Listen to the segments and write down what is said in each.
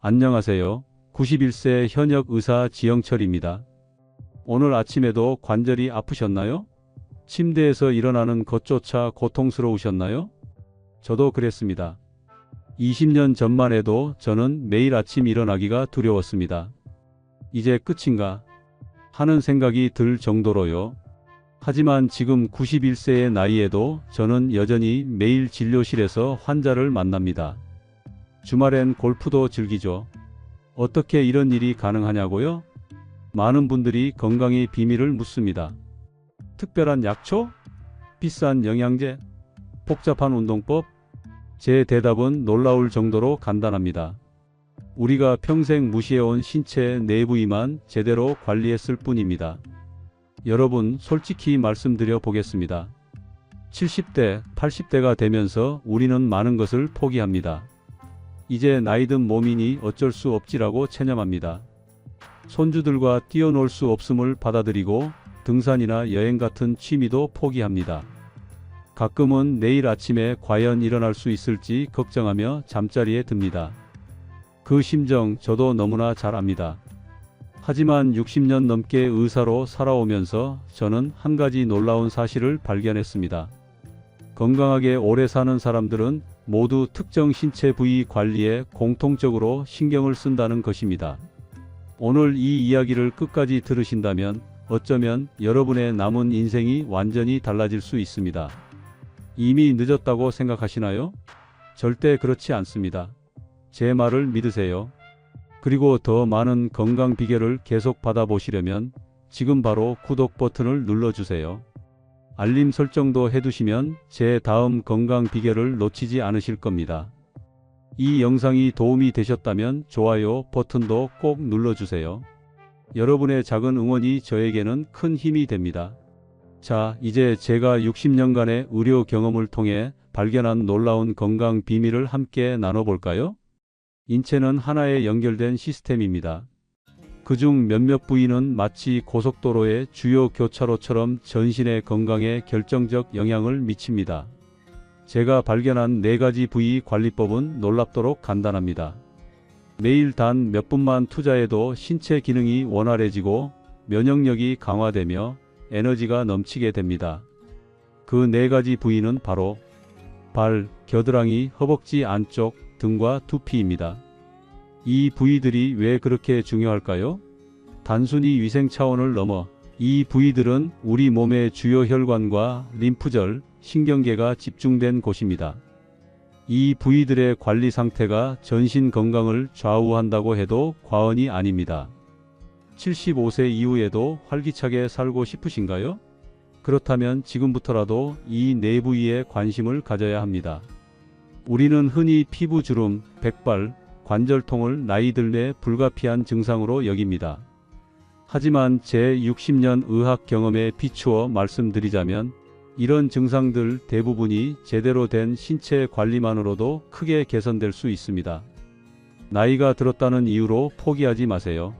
안녕하세요. 91세 현역 의사 지영철입니다. 오늘 아침에도 관절이 아프셨나요? 침대에서 일어나는 것조차 고통스러우셨나요? 저도 그랬습니다. 20년 전만 해도 저는 매일 아침 일어나기가 두려웠습니다. 이제 끝인가 하는 생각이 들 정도로요. 하지만 지금 91세의 나이에도 저는 여전히 매일 진료실에서 환자를 만납니다. 주말엔 골프도 즐기죠. 어떻게 이런 일이 가능하냐고요? 많은 분들이 건강의 비밀을 묻습니다. 특별한 약초? 비싼 영양제? 복잡한 운동법? 제 대답은 놀라울 정도로 간단합니다. 우리가 평생 무시해온 신체 내부위만 제대로 관리했을 뿐입니다. 여러분, 솔직히 말씀드려 보겠습니다. 70대, 80대가 되면서 우리는 많은 것을 포기합니다. 이제 나이든 몸이니 어쩔 수 없지라고 체념합니다. 손주들과 뛰어놀 수 없음을 받아들이고 등산이나 여행 같은 취미도 포기합니다. 가끔은 내일 아침에 과연 일어날 수 있을지 걱정하며 잠자리에 듭니다. 그 심정 저도 너무나 잘 압니다. 하지만 60년 넘게 의사로 살아오면서 저는 한 가지 놀라운 사실을 발견했습니다. 건강하게 오래 사는 사람들은 모두 특정 신체 부위 관리에 공통적으로 신경을 쓴다는 것입니다. 오늘 이 이야기를 끝까지 들으신다면 어쩌면 여러분의 남은 인생이 완전히 달라질 수 있습니다. 이미 늦었다고 생각하시나요? 절대 그렇지 않습니다. 제 말을 믿으세요. 그리고 더 많은 건강 비결을 계속 받아보시려면 지금 바로 구독 버튼을 눌러주세요. 알림 설정도 해두시면 제 다음 건강 비결을 놓치지 않으실 겁니다. 이 영상이 도움이 되셨다면 좋아요 버튼도 꼭 눌러주세요. 여러분의 작은 응원이 저에게는 큰 힘이 됩니다. 자, 이제 제가 60년간의 의료 경험을 통해 발견한 놀라운 건강 비밀을 함께 나눠볼까요? 인체는 하나의 연결된 시스템입니다. 그중 몇몇 부위는 마치 고속도로의 주요 교차로처럼 전신의 건강에 결정적 영향을 미칩니다. 제가 발견한 4가지 부위 관리법은 놀랍도록 간단합니다. 매일 단 몇 분만 투자해도 신체 기능이 원활해지고 면역력이 강화되며 에너지가 넘치게 됩니다. 그 4가지 부위는 바로 발, 겨드랑이, 허벅지 안쪽, 등과 두피입니다. 이 부위들이 왜 그렇게 중요할까요? 단순히 위생 차원을 넘어 이 부위들은 우리 몸의 주요 혈관과 림프절, 신경계가 집중된 곳입니다. 이 부위들의 관리 상태가 전신 건강을 좌우한다고 해도 과언이 아닙니다. 75세 이후에도 활기차게 살고 싶으신가요? 그렇다면 지금부터라도 이 4부위에 관심을 가져야 합니다. 우리는 흔히 피부주름, 백발, 관절통을 나이 들매 불가피한 증상으로 여깁니다. 하지만 제 60년 의학 경험에 비추어 말씀드리자면 이런 증상들 대부분이 제대로 된 신체 관리만으로도 크게 개선될 수 있습니다. 나이가 들었다는 이유로 포기하지 마세요.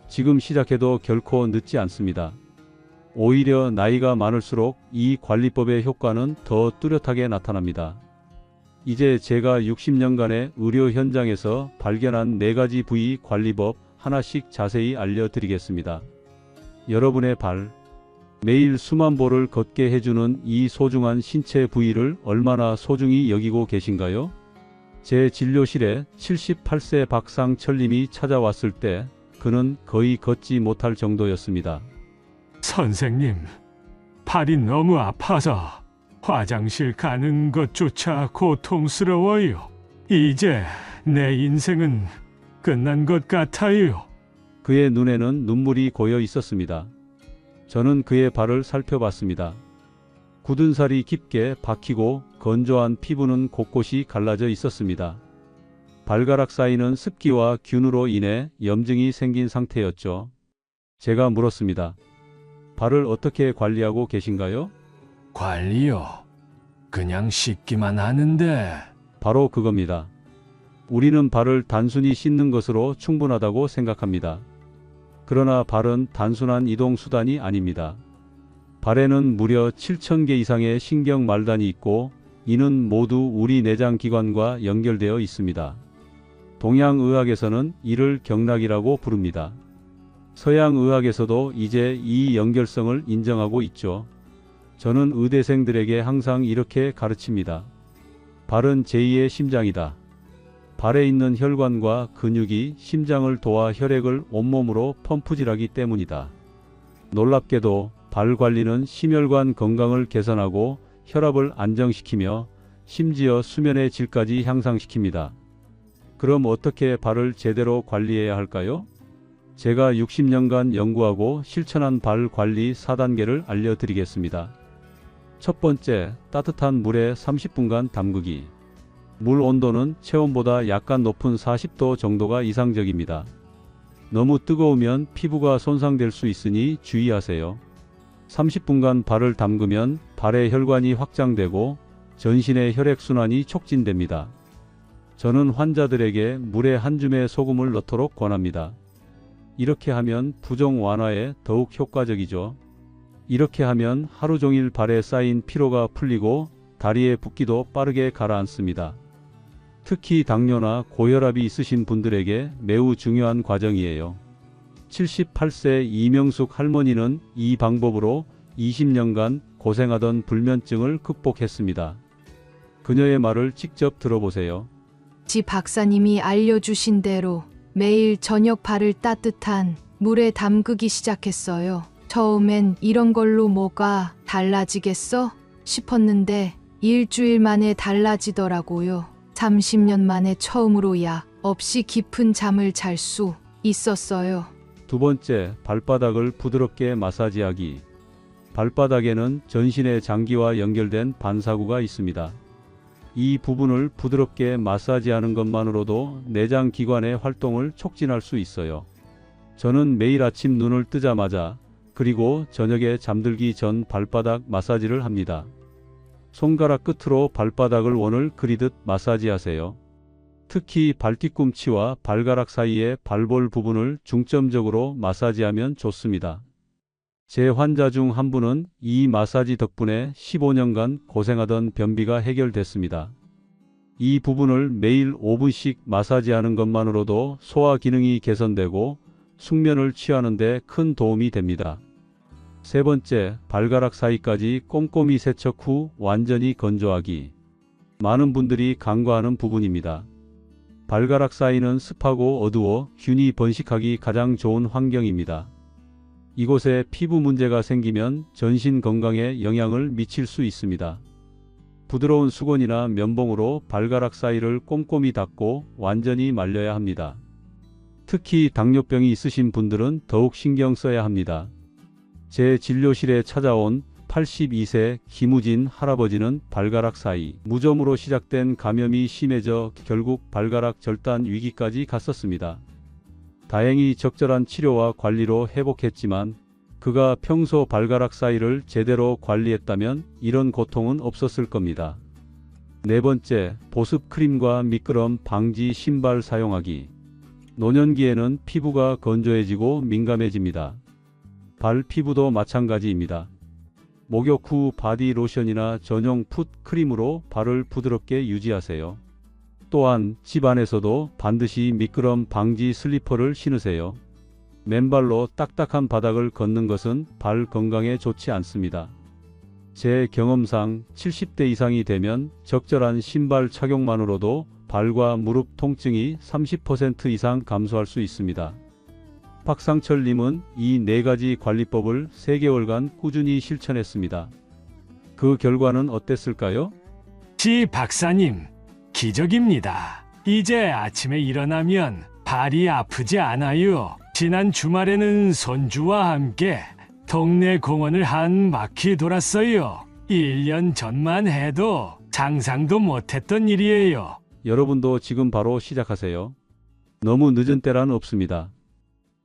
지금 시작해도 결코 늦지 않습니다. 오히려 나이가 많을수록 이 관리법의 효과는 더 뚜렷하게 나타납니다. 이제 제가 60년간의 의료 현장에서 발견한 4가지 부위 관리법 하나씩 자세히 알려드리겠습니다. 여러분의 발, 매일 수만 보를 걷게 해주는 이 소중한 신체 부위를 얼마나 소중히 여기고 계신가요? 제 진료실에 78세 박상철님이 찾아왔을 때 그는 거의 걷지 못할 정도였습니다. 선생님, 발이 너무 아파서 화장실 가는 것조차 고통스러워요. 이제 내 인생은 끝난 것 같아요. 그의 눈에는 눈물이 고여 있었습니다. 저는 그의 발을 살펴봤습니다. 굳은 살이 깊게 박히고 건조한 피부는 곳곳이 갈라져 있었습니다. 발가락 사이는 습기와 균으로 인해 염증이 생긴 상태였죠. 제가 물었습니다. 발을 어떻게 관리하고 계신가요? 관리요? 그냥 씻기만 하는데. 바로 그겁니다. 우리는 발을 단순히 씻는 것으로 충분하다고 생각합니다. 그러나 발은 단순한 이동 수단이 아닙니다. 발에는 무려 7,000개 이상의 신경 말단이 있고 이는 모두 우리 내장 기관과 연결되어 있습니다. 동양의학에서는 이를 경락이라고 부릅니다. 서양의학에서도 이제 이 연결성을 인정하고 있죠. 저는 의대생들에게 항상 이렇게 가르칩니다. 발은 제2의 심장이다. 발에 있는 혈관과 근육이 심장을 도와 혈액을 온몸으로 펌프질하기 때문이다. 놀랍게도 발 관리는 심혈관 건강을 개선하고 혈압을 안정시키며 심지어 수면의 질까지 향상시킵니다. 그럼 어떻게 발을 제대로 관리해야 할까요? 제가 60년간 연구하고 실천한 발 관리 4단계를 알려드리겠습니다. 첫 번째, 따뜻한 물에 30분간 담그기. 물 온도는 체온보다 약간 높은 40도 정도가 이상적입니다. 너무 뜨거우면 피부가 손상될 수 있으니 주의하세요. 30분간 발을 담그면 발의 혈관이 확장되고 전신의 혈액순환이 촉진됩니다. 저는 환자들에게 물에 한 줌의 소금을 넣도록 권합니다. 이렇게 하면 부종 완화에 더욱 효과적이죠. 이렇게 하면 하루 종일 발에 쌓인 피로가 풀리고 다리의 붓기도 빠르게 가라앉습니다. 특히 당뇨나 고혈압이 있으신 분들에게 매우 중요한 과정이에요. 78세 이명숙 할머니는 이 방법으로 20년간 고생하던 불면증을 극복했습니다. 그녀의 말을 직접 들어보세요. 지 박사님이 알려주신 대로 매일 저녁 발을 따뜻한 물에 담그기 시작했어요. 처음엔 이런 걸로 뭐가 달라지겠어? 싶었는데 일주일 만에 달라지더라고요. 30년 만에 처음으로 약 없이 깊은 잠을 잘 수 있었어요. 두 번째, 발바닥을 부드럽게 마사지하기. 발바닥에는 전신의 장기와 연결된 반사구가 있습니다. 이 부분을 부드럽게 마사지하는 것만으로도 내장 기관의 활동을 촉진할 수 있어요. 저는 매일 아침 눈을 뜨자마자 그리고 저녁에 잠들기 전 발바닥 마사지를 합니다. 손가락 끝으로 발바닥을 원을 그리듯 마사지하세요. 특히 발뒤꿈치와 발가락 사이의 발볼 부분을 중점적으로 마사지하면 좋습니다. 제 환자 중 한 분은 이 마사지 덕분에 15년간 고생하던 변비가 해결됐습니다. 이 부분을 매일 5분씩 마사지하는 것만으로도 소화 기능이 개선되고 숙면을 취하는 데 큰 도움이 됩니다. 세 번째, 발가락 사이까지 꼼꼼히 세척 후 완전히 건조하기. 많은 분들이 간과하는 부분입니다. 발가락 사이는 습하고 어두워 균이 번식하기 가장 좋은 환경입니다. 이곳에 피부 문제가 생기면 전신 건강에 영향을 미칠 수 있습니다. 부드러운 수건이나 면봉으로 발가락 사이를 꼼꼼히 닦고 완전히 말려야 합니다. 특히 당뇨병이 있으신 분들은 더욱 신경 써야 합니다. 제 진료실에 찾아온 82세 김우진 할아버지는 발가락 사이 무좀으로 시작된 감염이 심해져 결국 발가락 절단 위기까지 갔었습니다. 다행히 적절한 치료와 관리로 회복했지만 그가 평소 발가락 사이를 제대로 관리했다면 이런 고통은 없었을 겁니다. 네 번째, 보습 크림과 미끄럼 방지 신발 사용하기. 노년기에는 피부가 건조해지고 민감해집니다. 발 피부도 마찬가지입니다. 목욕 후 바디 로션이나 전용 풋 크림으로 발을 부드럽게 유지하세요. 또한 집 안에서도 반드시 미끄럼 방지 슬리퍼를 신으세요. 맨발로 딱딱한 바닥을 걷는 것은 발 건강에 좋지 않습니다. 제 경험상 70대 이상이 되면 적절한 신발 착용만으로도 발과 무릎 통증이 30% 이상 감소할 수 있습니다. 박상철님은 이 4가지 관리법을 3개월간 꾸준히 실천했습니다. 그 결과는 어땠을까요? 지 박사님, 기적입니다. 이제 아침에 일어나면 발이 아프지 않아요. 지난 주말에는 손주와 함께 동네 공원을 한 바퀴 돌았어요. 1년 전만 해도 상상도 못했던 일이에요. 여러분도 지금 바로 시작하세요. 너무 늦은 때란 없습니다.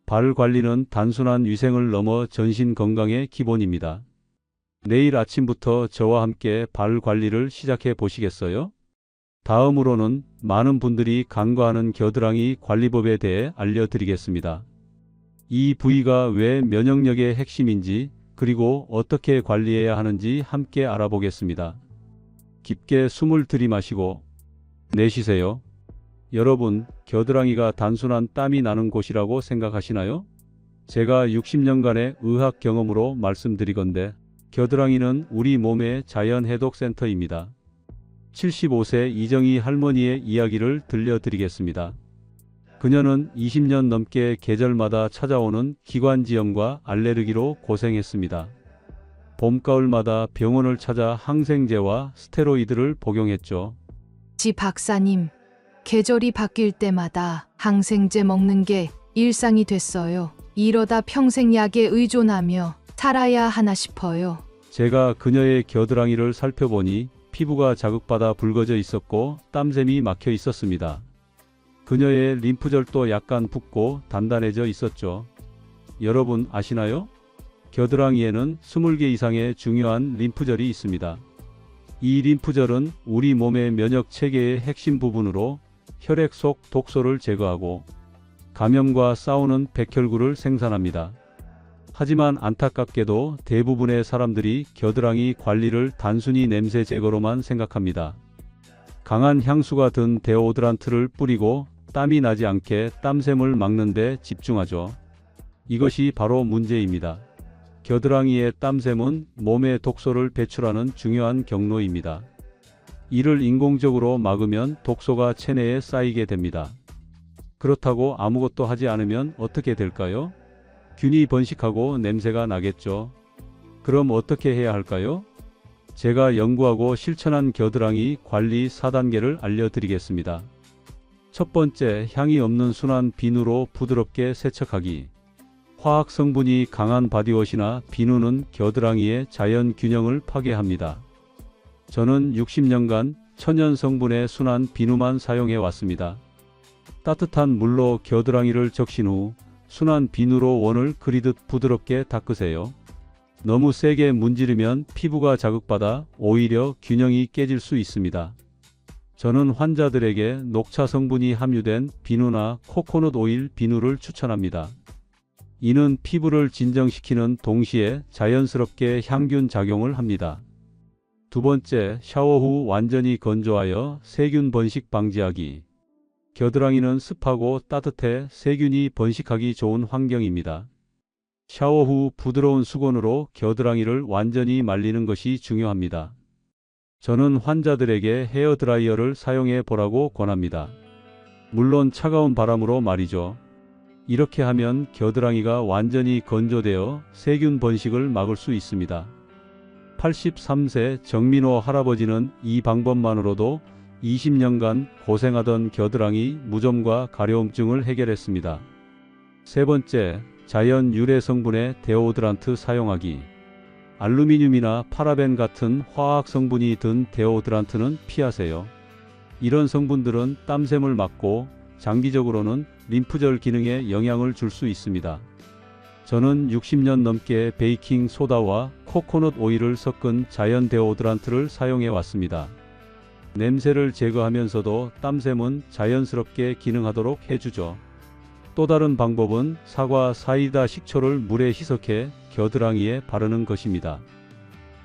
발 관리는 단순한 위생을 넘어 전신 건강의 기본입니다. 내일 아침부터 저와 함께 발 관리를 시작해 보시겠어요? 다음으로는 많은 분들이 간과하는 겨드랑이 관리법에 대해 알려드리겠습니다. 이 부위가 왜 면역력의 핵심인지 그리고 어떻게 관리해야 하는지 함께 알아보겠습니다. 깊게 숨을 들이마시고 내쉬세요. 여러분, 겨드랑이가 단순한 땀이 나는 곳이라고 생각하시나요? 제가 60년간의 의학 경험으로 말씀드리건대 겨드랑이는 우리 몸의 자연 해독 센터입니다. 75세 이정희 할머니의 이야기를 들려드리겠습니다. 그녀는 20년 넘게 계절마다 찾아오는 기관지염과 알레르기로 고생했습니다. 봄, 가을마다 병원을 찾아 항생제와 스테로이드를 복용했죠. 지 박사님, 계절이 바뀔 때마다 항생제 먹는 게 일상이 됐어요. 이러다 평생 약에 의존하며 살아야 하나 싶어요. 제가 그녀의 겨드랑이를 살펴보니 피부가 자극받아 붉어져 있었고 땀샘이 막혀 있었습니다. 그녀의 림프절도 약간 붓고 단단해져 있었죠. 여러분 아시나요? 겨드랑이에는 20개 이상의 중요한 림프절이 있습니다. 이 림프절은 우리 몸의 면역 체계의 핵심 부분으로 혈액 속 독소를 제거하고 감염과 싸우는 백혈구를 생산합니다. 하지만 안타깝게도 대부분의 사람들이 겨드랑이 관리를 단순히 냄새 제거로만 생각합니다. 강한 향수가 든 데오드란트를 뿌리고 땀이 나지 않게 땀샘을 막는 데 집중하죠. 이것이 바로 문제입니다. 겨드랑이의 땀샘은 몸에 독소를 배출하는 중요한 경로입니다. 이를 인공적으로 막으면 독소가 체내에 쌓이게 됩니다. 그렇다고 아무것도 하지 않으면 어떻게 될까요? 균이 번식하고 냄새가 나겠죠. 그럼 어떻게 해야 할까요? 제가 연구하고 실천한 겨드랑이 관리 4단계를 알려드리겠습니다. 첫 번째, 향이 없는 순한 비누로 부드럽게 세척하기. 화학 성분이 강한 바디워시나 비누는 겨드랑이의 자연 균형을 파괴합니다. 저는 60년간 천연 성분의 순한 비누만 사용해 왔습니다. 따뜻한 물로 겨드랑이를 적신 후 순한 비누로 원을 그리듯 부드럽게 닦으세요. 너무 세게 문지르면 피부가 자극받아 오히려 균형이 깨질 수 있습니다. 저는 환자들에게 녹차 성분이 함유된 비누나 코코넛 오일 비누를 추천합니다. 이는 피부를 진정시키는 동시에 자연스럽게 향균 작용을 합니다. 두 번째, 샤워 후 완전히 건조하여 세균 번식 방지하기. 겨드랑이는 습하고 따뜻해 세균이 번식하기 좋은 환경입니다. 샤워 후 부드러운 수건으로 겨드랑이를 완전히 말리는 것이 중요합니다. 저는 환자들에게 헤어드라이어를 사용해 보라고 권합니다. 물론 차가운 바람으로 말이죠. 이렇게 하면 겨드랑이가 완전히 건조되어 세균 번식을 막을 수 있습니다. 83세 정민호 할아버지는 이 방법만으로도 20년간 고생하던 겨드랑이 무좀과 가려움증을 해결했습니다. 세 번째, 자연 유래 성분의 데오드란트 사용하기. 알루미늄이나 파라벤 같은 화학 성분이 든 데오드란트는 피하세요. 이런 성분들은 땀샘을 막고 장기적으로는 림프절 기능에 영향을 줄 수 있습니다. 저는 60년 넘게 베이킹 소다와 코코넛 오일을 섞은 자연 데오드란트를 사용해 왔습니다. 냄새를 제거하면서도 땀샘은 자연스럽게 기능하도록 해주죠. 또 다른 방법은 사과 사이다 식초를 물에 희석해 겨드랑이에 바르는 것입니다.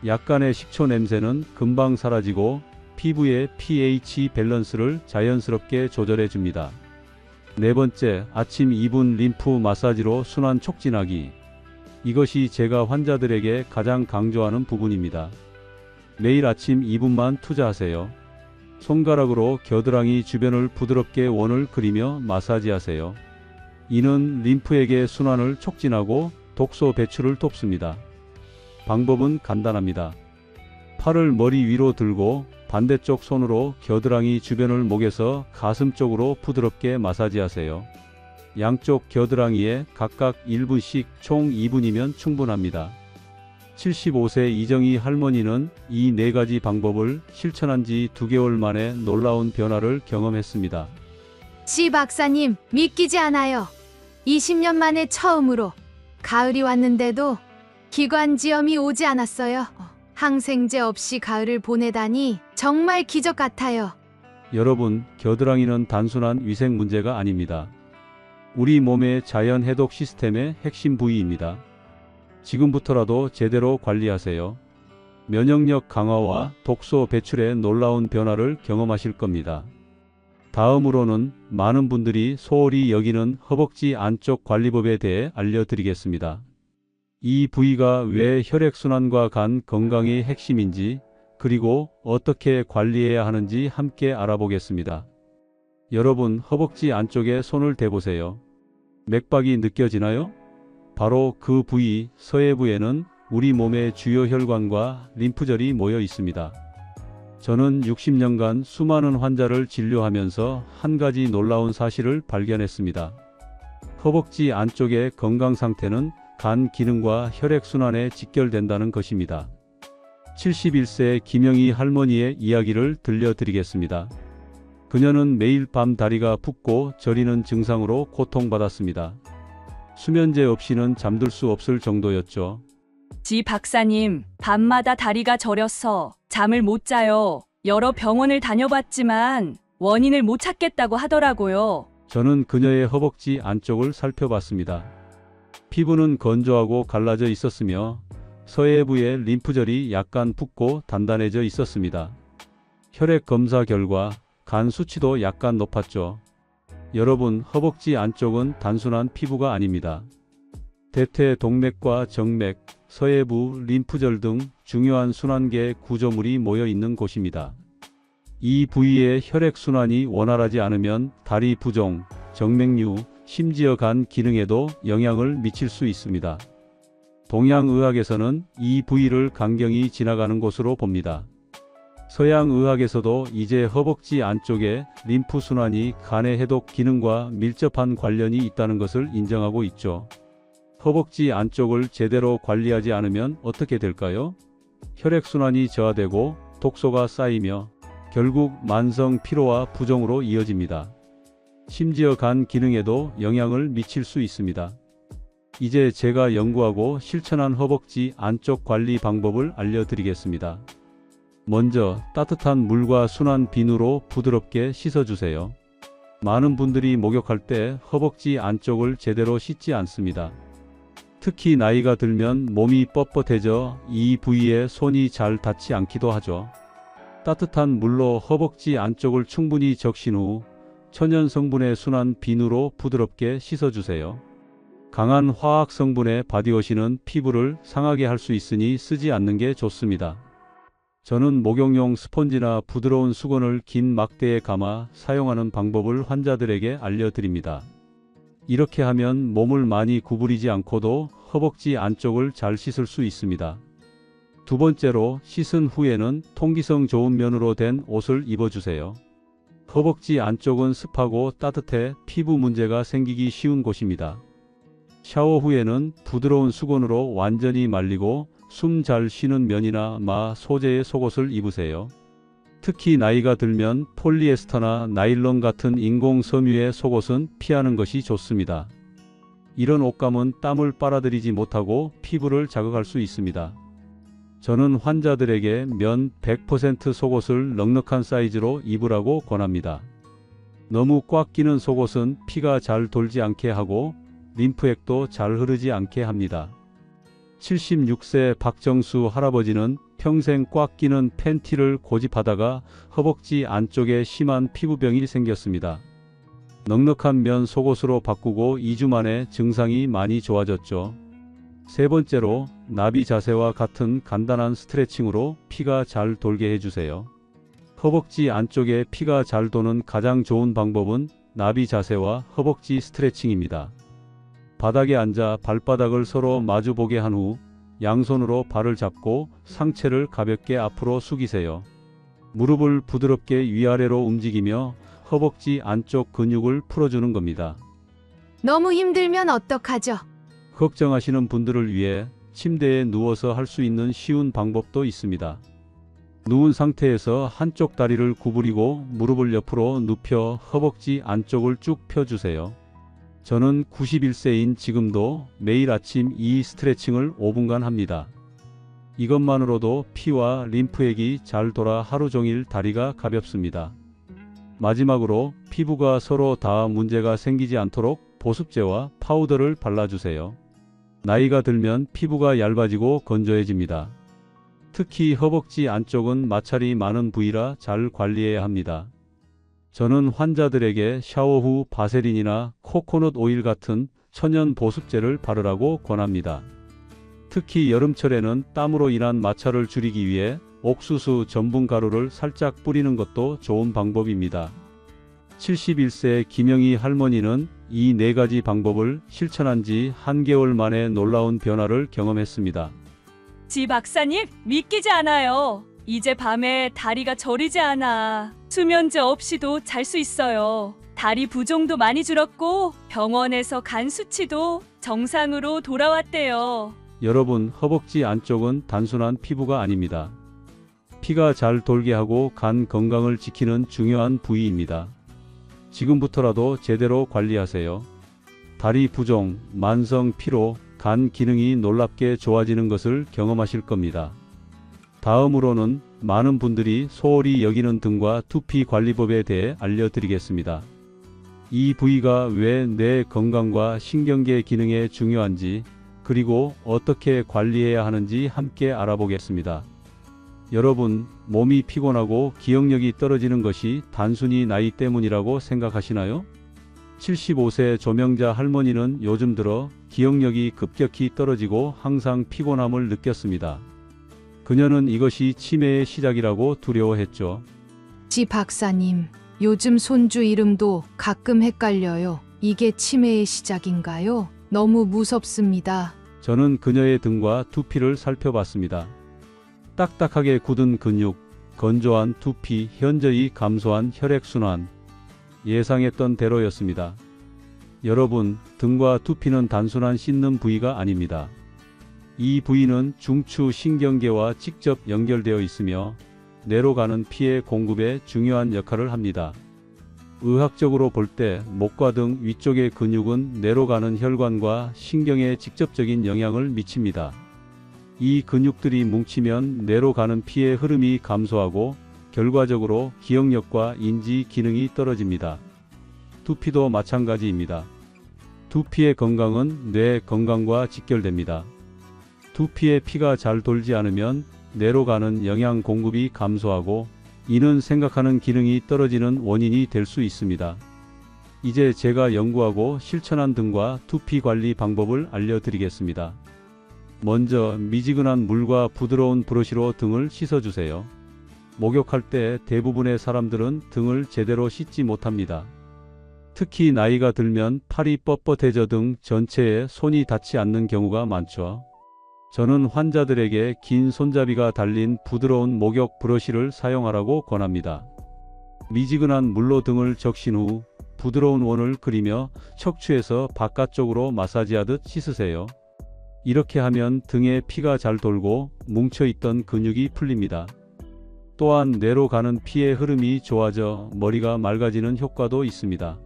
약간의 식초 냄새는 금방 사라지고 피부의 pH 밸런스를 자연스럽게 조절해 줍니다. 네 번째, 아침 2분 림프 마사지로 순환 촉진하기. 이것이 제가 환자들에게 가장 강조하는 부분입니다. 매일 아침 2분만 투자하세요. 손가락으로 겨드랑이 주변을 부드럽게 원을 그리며 마사지하세요. 이는 림프에게 순환을 촉진하고 독소 배출을 돕습니다. 방법은 간단합니다. 팔을 머리 위로 들고 반대쪽 손으로 겨드랑이 주변을 목에서 가슴 쪽으로 부드럽게 마사지하세요. 양쪽 겨드랑이에 각각 1분씩 총 2분이면 충분합니다. 75세 이정희 할머니는 이 네 가지 방법을 실천한 지 2개월 만에 놀라운 변화를 경험했습니다. 지 박사님, 믿기지 않아요. 20년 만에 처음으로 가을이 왔는데도 기관지염이 오지 않았어요. 항생제 없이 가을을 보내다니 정말 기적 같아요. 여러분, 겨드랑이는 단순한 위생 문제가 아닙니다. 우리 몸의 자연 해독 시스템의 핵심 부위입니다. 지금부터라도 제대로 관리하세요. 면역력 강화와 독소 배출의 놀라운 변화를 경험하실 겁니다. 다음으로는 많은 분들이 소홀히 여기는 허벅지 안쪽 관리법에 대해 알려드리겠습니다. 이 부위가 왜 혈액순환과 간 건강의 핵심인지, 그리고 어떻게 관리해야 하는지 함께 알아보겠습니다. 여러분, 허벅지 안쪽에 손을 대보세요. 맥박이 느껴지나요? 바로 그 부위, 서해부에는 우리 몸의 주요 혈관과 림프절이 모여 있습니다. 저는 60년간 수많은 환자를 진료하면서 한 가지 놀라운 사실을 발견했습니다. 허벅지 안쪽의 건강 상태는 간 기능과 혈액순환에 직결된다는 것입니다. 71세 김영희 할머니의 이야기를 들려드리겠습니다. 그녀는 매일 밤 다리가 붓고 저리는 증상으로 고통받았습니다. 수면제 없이는 잠들 수 없을 정도였죠. 지 박사님, 밤마다 다리가 저려서 잠을 못 자요. 여러 병원을 다녀봤지만 원인을 못 찾겠다고 하더라고요. 저는 그녀의 허벅지 안쪽을 살펴봤습니다. 피부는 건조하고 갈라져 있었으며 서해부의 림프절이 약간 붓고 단단해져 있었습니다. 혈액 검사 결과 간 수치도 약간 높았죠. 여러분, 허벅지 안쪽은 단순한 피부가 아닙니다. 대퇴 동맥과 정맥, 서해부, 림프절 등 중요한 순환계 구조물이 모여 있는 곳입니다. 이 부위의 혈액순환이 원활하지 않으면 다리 부종, 정맥류, 심지어 간 기능에도 영향을 미칠 수 있습니다. 동양의학에서는 이 부위를 강경히 지나가는 곳으로 봅니다. 서양의학에서도 이제 허벅지 안쪽에 림프순환이 간의 해독 기능과 밀접한 관련이 있다는 것을 인정하고 있죠. 허벅지 안쪽을 제대로 관리하지 않으면 어떻게 될까요? 혈액순환이 저하되고 독소가 쌓이며 결국 만성 피로와 부종으로 이어집니다. 심지어 간 기능에도 영향을 미칠 수 있습니다. 이제 제가 연구하고 실천한 허벅지 안쪽 관리 방법을 알려드리겠습니다. 먼저 따뜻한 물과 순한 비누로 부드럽게 씻어주세요. 많은 분들이 목욕할 때 허벅지 안쪽을 제대로 씻지 않습니다. 특히 나이가 들면 몸이 뻣뻣해져 이 부위에 손이 잘 닿지 않기도 하죠. 따뜻한 물로 허벅지 안쪽을 충분히 적신 후 천연 성분의 순한 비누로 부드럽게 씻어주세요. 강한 화학 성분의 바디워시는 피부를 상하게 할 수 있으니 쓰지 않는 게 좋습니다. 저는 목욕용 스펀지나 부드러운 수건을 긴 막대에 감아 사용하는 방법을 환자들에게 알려드립니다. 이렇게 하면 몸을 많이 구부리지 않고도 허벅지 안쪽을 잘 씻을 수 있습니다. 두 번째로, 씻은 후에는 통기성 좋은 면으로 된 옷을 입어주세요. 허벅지 안쪽은 습하고 따뜻해 피부 문제가 생기기 쉬운 곳입니다. 샤워 후에는 부드러운 수건으로 완전히 말리고 숨 잘 쉬는 면이나 마 소재의 속옷을 입으세요. 특히 나이가 들면 폴리에스터나 나일론 같은 인공 섬유의 속옷은 피하는 것이 좋습니다. 이런 옷감은 땀을 빨아들이지 못하고 피부를 자극할 수 있습니다. 저는 환자들에게 면 100% 속옷을 넉넉한 사이즈로 입으라고 권합니다. 너무 꽉 끼는 속옷은 피가 잘 돌지 않게 하고 림프액도 잘 흐르지 않게 합니다. 76세 박정수 할아버지는 평생 꽉 끼는 팬티를 고집하다가 허벅지 안쪽에 심한 피부병이 생겼습니다. 넉넉한 면 속옷으로 바꾸고 2주 만에 증상이 많이 좋아졌죠. 세 번째로, 나비 자세와 같은 간단한 스트레칭으로 피가 잘 돌게 해주세요. 허벅지 안쪽에 피가 잘 도는 가장 좋은 방법은 나비 자세와 허벅지 스트레칭입니다. 바닥에 앉아 발바닥을 서로 마주보게 한 후 양손으로 발을 잡고 상체를 가볍게 앞으로 숙이세요. 무릎을 부드럽게 위아래로 움직이며 허벅지 안쪽 근육을 풀어주는 겁니다. 너무 힘들면 어떡하죠? 걱정하시는 분들을 위해 침대에 누워서 할 수 있는 쉬운 방법도 있습니다. 누운 상태에서 한쪽 다리를 구부리고 무릎을 옆으로 눕혀 허벅지 안쪽을 쭉 펴주세요. 저는 91세인 지금도 매일 아침 이 스트레칭을 5분간 합니다. 이것만으로도 피와 림프액이 잘 돌아 하루 종일 다리가 가볍습니다. 마지막으로 피부가 서로 다 문제가 생기지 않도록 보습제와 파우더를 발라주세요. 나이가 들면 피부가 얇아지고 건조해집니다. 특히 허벅지 안쪽은 마찰이 많은 부위라 잘 관리해야 합니다. 저는 환자들에게 샤워 후 바세린이나 코코넛 오일 같은 천연 보습제를 바르라고 권합니다. 특히 여름철에는 땀으로 인한 마찰을 줄이기 위해 옥수수 전분 가루를 살짝 뿌리는 것도 좋은 방법입니다. 71세 김영희 할머니는 이 네 가지 방법을 실천한 지 한 개월 만에 놀라운 변화를 경험했습니다. 지 박사님, 믿기지 않아요. 이제 밤에 다리가 저리지 않아. 수면제 없이도 잘 수 있어요. 다리 부종도 많이 줄었고 병원에서 간 수치도 정상으로 돌아왔대요. 여러분, 허벅지 안쪽은 단순한 피부가 아닙니다. 피가 잘 돌게 하고 간 건강을 지키는 중요한 부위입니다. 지금부터라도 제대로 관리하세요. 다리 부종, 만성 피로, 간 기능이 놀랍게 좋아지는 것을 경험하실 겁니다. 다음으로는 많은 분들이 소홀히 여기는 등과 두피 관리법에 대해 알려드리겠습니다. 이 부위가 왜 뇌 건강과 신경계 기능에 중요한지, 그리고 어떻게 관리해야 하는지 함께 알아보겠습니다. 여러분, 몸이 피곤하고 기억력이 떨어지는 것이 단순히 나이 때문이라고 생각하시나요? 75세 조명자 할머니는 요즘 들어 기억력이 급격히 떨어지고 항상 피곤함을 느꼈습니다. 그녀는 이것이 치매의 시작이라고 두려워했죠. 지 박사님, 요즘 손주 이름도 가끔 헷갈려요. 이게 치매의 시작인가요? 너무 무섭습니다. 저는 그녀의 등과 두피를 살펴봤습니다. 딱딱하게 굳은 근육, 건조한 두피, 현저히 감소한 혈액순환. 예상했던 대로였습니다. 여러분, 등과 두피는 단순한 씻는 부위가 아닙니다. 이 부위는 중추 신경계와 직접 연결되어 있으며 뇌로 가는 피의 공급에 중요한 역할을 합니다. 의학적으로 볼 때 목과 등 위쪽의 근육은 뇌로 가는 혈관과 신경에 직접적인 영향을 미칩니다. 이 근육들이 뭉치면 뇌로 가는 피의 흐름이 감소하고 결과적으로 기억력과 인지 기능이 떨어집니다. 두피도 마찬가지입니다. 두피의 건강은 뇌 건강과 직결됩니다. 두피에 피가 잘 돌지 않으면 뇌로 가는 영양 공급이 감소하고 이는 생각하는 기능이 떨어지는 원인이 될 수 있습니다. 이제 제가 연구하고 실천한 등과 두피 관리 방법을 알려드리겠습니다. 먼저 미지근한 물과 부드러운 브러쉬로 등을 씻어주세요. 목욕할 때 대부분의 사람들은 등을 제대로 씻지 못합니다. 특히 나이가 들면 팔이 뻣뻣해져 등 전체에 손이 닿지 않는 경우가 많죠. 저는 환자들에게 긴 손잡이가 달린 부드러운 목욕 브러쉬를 사용하라고 권합니다. 미지근한 물로 등을 적신 후 부드러운 원을 그리며 척추에서 바깥쪽으로 마사지하듯 씻으세요. 이렇게 하면 등에 피가 잘 돌고 뭉쳐있던 근육이 풀립니다. 또한 뇌로 가는 피의 흐름이 좋아져 머리가 맑아지는 효과도 있습니다.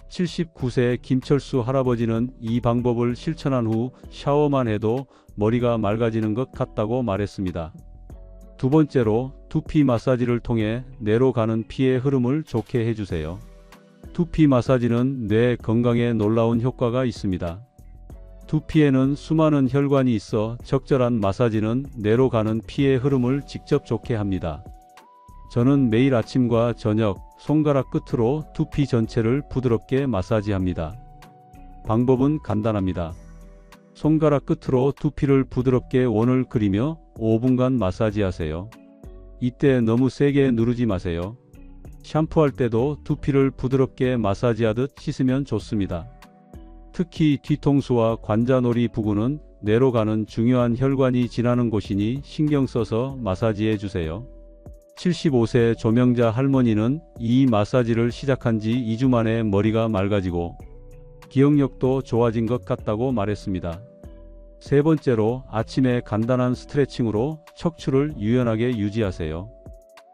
79세 김철수 할아버지는 이 방법을 실천한 후 샤워만 해도 머리가 맑아지는 것 같다고 말했습니다. 두 번째로 두피 마사지를 통해 뇌로 가는 피의 흐름을 좋게 해주세요. 두피 마사지는 뇌 건강에 놀라운 효과가 있습니다. 두피에는 수많은 혈관이 있어 적절한 마사지는 뇌로 가는 피의 흐름을 직접 좋게 합니다. 저는 매일 아침과 저녁 손가락 끝으로 두피 전체를 부드럽게 마사지합니다. 방법은 간단합니다. 손가락 끝으로 두피를 부드럽게 원을 그리며 5분간 마사지하세요. 이때 너무 세게 누르지 마세요. 샴푸할 때도 두피를 부드럽게 마사지하듯 씻으면 좋습니다. 특히 뒤통수와 관자놀이 부근은 뇌로 가는 중요한 혈관이 지나는 곳이니 신경 써서 마사지해 주세요. 75세 조명자 할머니는 이 마사지를 시작한 지 2주 만에 머리가 맑아지고 기억력도 좋아진 것 같다고 말했습니다. 세 번째로 아침에 간단한 스트레칭으로 척추를 유연하게 유지하세요.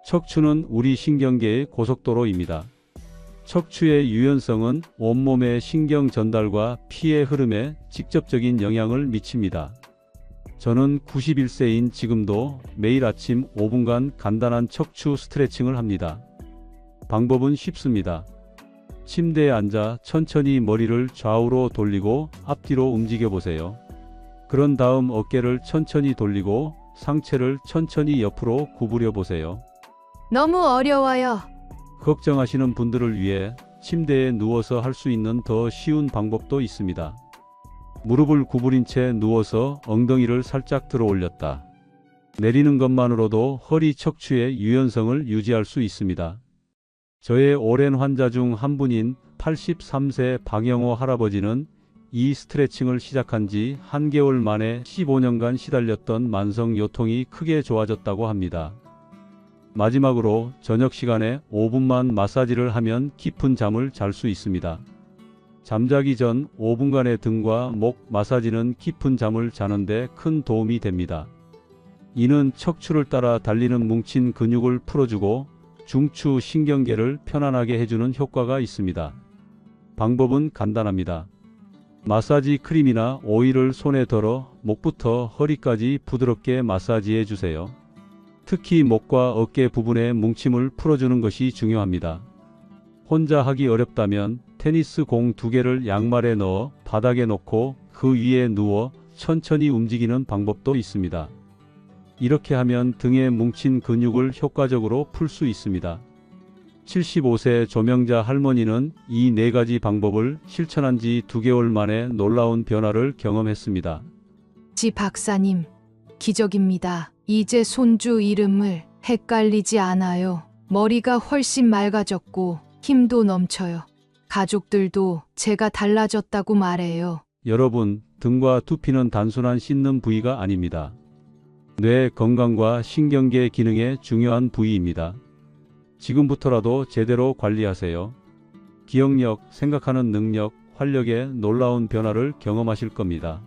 척추는 우리 신경계의 고속도로입니다. 척추의 유연성은 온몸의 신경 전달과 피의 흐름에 직접적인 영향을 미칩니다. 저는 91세인 지금도 매일 아침 5분간 간단한 척추 스트레칭을 합니다. 방법은 쉽습니다. 침대에 앉아 천천히 머리를 좌우로 돌리고 앞뒤로 움직여 보세요. 그런 다음 어깨를 천천히 돌리고 상체를 천천히 옆으로 구부려 보세요. 너무 어려워요. 걱정하시는 분들을 위해 침대에 누워서 할 수 있는 더 쉬운 방법도 있습니다. 무릎을 구부린 채 누워서 엉덩이를 살짝 들어 올렸다 내리는 것만으로도 허리 척추의 유연성을 유지할 수 있습니다. 저의 오랜 환자 중 한 분인 83세 박영호 할아버지는 이 스트레칭을 시작한 지 한개월 만에 15년간 시달렸던 만성 요통이 크게 좋아졌다고 합니다. 마지막으로 저녁 시간에 5분만 마사지를 하면 깊은 잠을 잘 수 있습니다. 잠자기 전 5분간의 등과 목 마사지는 깊은 잠을 자는데 큰 도움이 됩니다. 이는 척추를 따라 달리는 뭉친 근육을 풀어주고 중추 신경계를 편안하게 해주는 효과가 있습니다. 방법은 간단합니다. 마사지 크림이나 오일을 손에 덜어 목부터 허리까지 부드럽게 마사지해 주세요. 특히 목과 어깨 부분의 뭉침을 풀어주는 것이 중요합니다. 혼자 하기 어렵다면 테니스 공 2개를 양말에 넣어 바닥에 놓고 그 위에 누워 천천히 움직이는 방법도 있습니다. 이렇게 하면 등에 뭉친 근육을 효과적으로 풀 수 있습니다. 75세 조명자 할머니는 이 4가지 방법을 실천한 지 2개월 만에 놀라운 변화를 경험했습니다. 지 박사님, 기적입니다. 이제 손주 이름을 헷갈리지 않아요. 머리가 훨씬 맑아졌고 힘도 넘쳐요. 가족들도 제가 달라졌다고 말해요. 여러분, 등과 두피는 단순한 씻는 부위가 아닙니다. 뇌 건강과 신경계 기능에 중요한 부위입니다. 지금부터라도 제대로 관리하세요. 기억력, 생각하는 능력, 활력에 놀라운 변화를 경험하실 겁니다.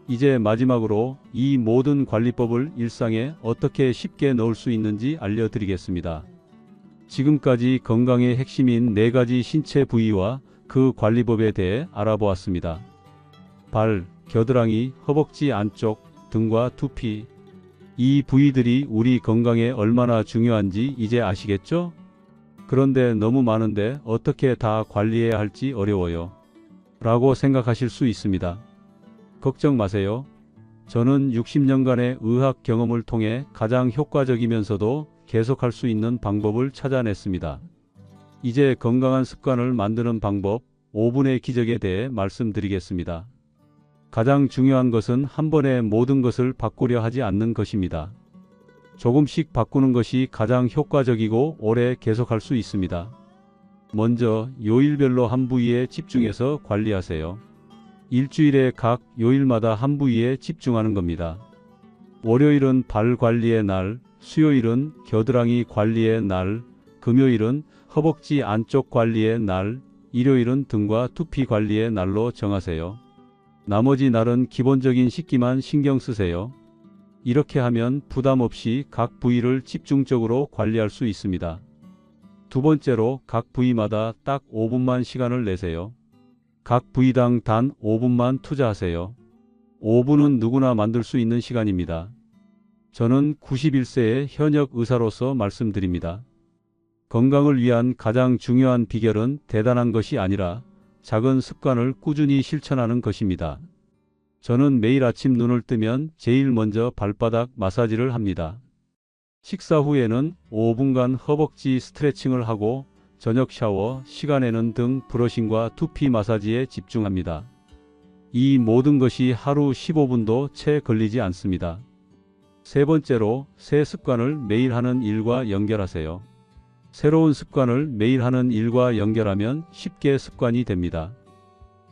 이제 마지막으로 이 모든 관리법을 일상에 어떻게 쉽게 넣을 수 있는지 알려드리겠습니다. 지금까지 건강의 핵심인 4가지 신체 부위와 그 관리법에 대해 알아보았습니다. 발, 겨드랑이, 허벅지 안쪽, 등과 두피. 이 부위들이 우리 건강에 얼마나 중요한지 이제 아시겠죠? 그런데 너무 많은데 어떻게 다 관리해야 할지 어려워요. 라고 생각하실 수 있습니다. 걱정 마세요. 저는 60년간의 의학 경험을 통해 가장 효과적이면서도 계속할 수 있는 방법을 찾아냈습니다. 이제 건강한 습관을 만드는 방법 5분의 기적에 대해 말씀드리겠습니다. 가장 중요한 것은 한 번에 모든 것을 바꾸려 하지 않는 것입니다. 조금씩 바꾸는 것이 가장 효과적이고 오래 계속할 수 있습니다. 먼저 요일별로 한 부위에 집중해서 관리하세요. 일주일에 각 요일마다 한 부위에 집중하는 겁니다. 월요일은 발 관리의 날, 수요일은 겨드랑이 관리의 날, 금요일은 허벅지 안쪽 관리의 날, 일요일은 등과 두피 관리의 날로 정하세요. 나머지 날은 기본적인 씻기만 신경 쓰세요. 이렇게 하면 부담 없이 각 부위를 집중적으로 관리할 수 있습니다. 두 번째로 각 부위마다 딱 5분만 시간을 내세요. 각 부위당 단 5분만 투자하세요. 5분은 누구나 만들 수 있는 시간입니다. 저는 91세의 현역 의사로서 말씀드립니다. 건강을 위한 가장 중요한 비결은 대단한 것이 아니라 작은 습관을 꾸준히 실천하는 것입니다. 저는 매일 아침 눈을 뜨면 제일 먼저 발바닥 마사지를 합니다. 식사 후에는 5분간 허벅지 스트레칭을 하고 저녁 샤워 시간에는 등 브러싱과 두피 마사지에 집중합니다. 이 모든 것이 하루 15분도 채 걸리지 않습니다. 세 번째로 새 습관을 매일 하는 일과 연결하세요. 새로운 습관을 매일 하는 일과 연결하면 쉽게 습관이 됩니다.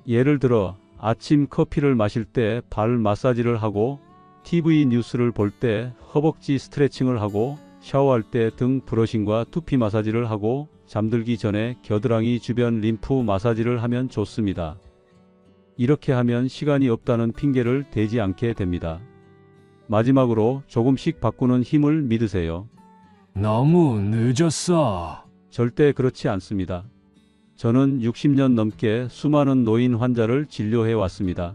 예를 들어 아침 커피를 마실 때 발 마사지를 하고 TV 뉴스를 볼 때 허벅지 스트레칭을 하고 샤워할 때 등 브러싱과 두피 마사지를 하고 잠들기 전에 겨드랑이 주변 림프 마사지를 하면 좋습니다. 이렇게 하면 시간이 없다는 핑계를 대지 않게 됩니다. 마지막으로 조금씩 바꾸는 힘을 믿으세요. 너무 늦었어. 절대 그렇지 않습니다. 저는 60년 넘게 수많은 노인 환자를 진료해 왔습니다.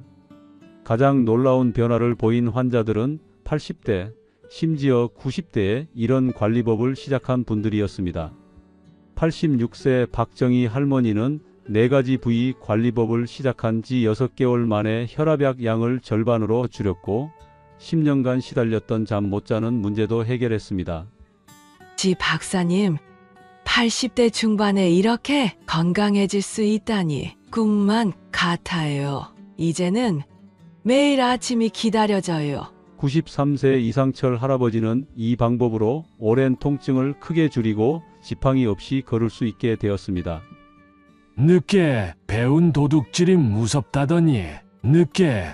가장 놀라운 변화를 보인 환자들은 80대, 심지어 90대에 이런 관리법을 시작한 분들이었습니다. 86세 박정희 할머니는 4가지 부위 관리법을 시작한 지 6개월 만에 혈압약 양을 절반으로 줄였고 10년간 시달렸던 잠 못 자는 문제도 해결했습니다. 지 박사님, 80대 중반에 이렇게 건강해질 수 있다니 꿈만 같아요. 이제는 매일 아침이 기다려져요. 93세 이상철 할아버지는 이 방법으로 오랜 통증을 크게 줄이고 지팡이 없이 걸을 수 있게 되었습니다. 늦게 배운 도둑질이 무섭다더니 늦게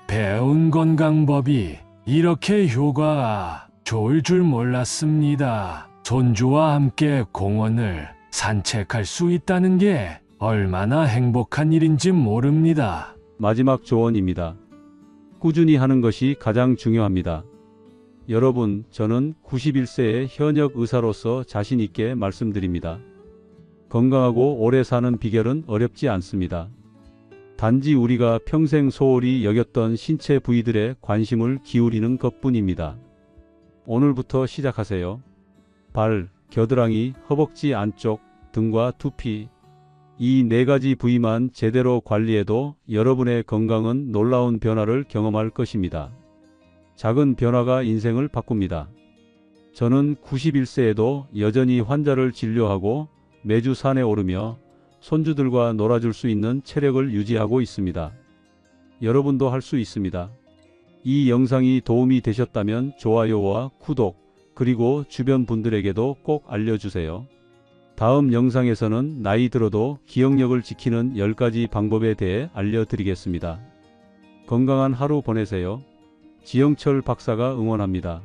배운 건강법이 이렇게 효과가 좋을 줄 몰랐습니다. 손주와 함께 공원을 산책할 수 있다는 게 얼마나 행복한 일인지 모릅니다. 마지막 조언입니다. 꾸준히 하는 것이 가장 중요합니다. 여러분, 저는 91세의 현역 의사로서 자신 있게 말씀드립니다. 건강하고 오래 사는 비결은 어렵지 않습니다. 단지 우리가 평생 소홀히 여겼던 신체 부위들에 관심을 기울이는 것뿐입니다. 오늘부터 시작하세요. 발, 겨드랑이, 허벅지 안쪽, 등과 두피, 이 네 가지 부위만 제대로 관리해도 여러분의 건강은 놀라운 변화를 경험할 것입니다. 작은 변화가 인생을 바꿉니다. 저는 91세에도 여전히 환자를 진료하고 매주 산에 오르며 손주들과 놀아줄 수 있는 체력을 유지하고 있습니다. 여러분도 할 수 있습니다. 이 영상이 도움이 되셨다면 좋아요와 구독, 그리고 주변 분들에게도 꼭 알려주세요. 다음 영상에서는 나이 들어도 기억력을 지키는 10가지 방법에 대해 알려드리겠습니다. 건강한 하루 보내세요. 지영철 박사가 응원합니다.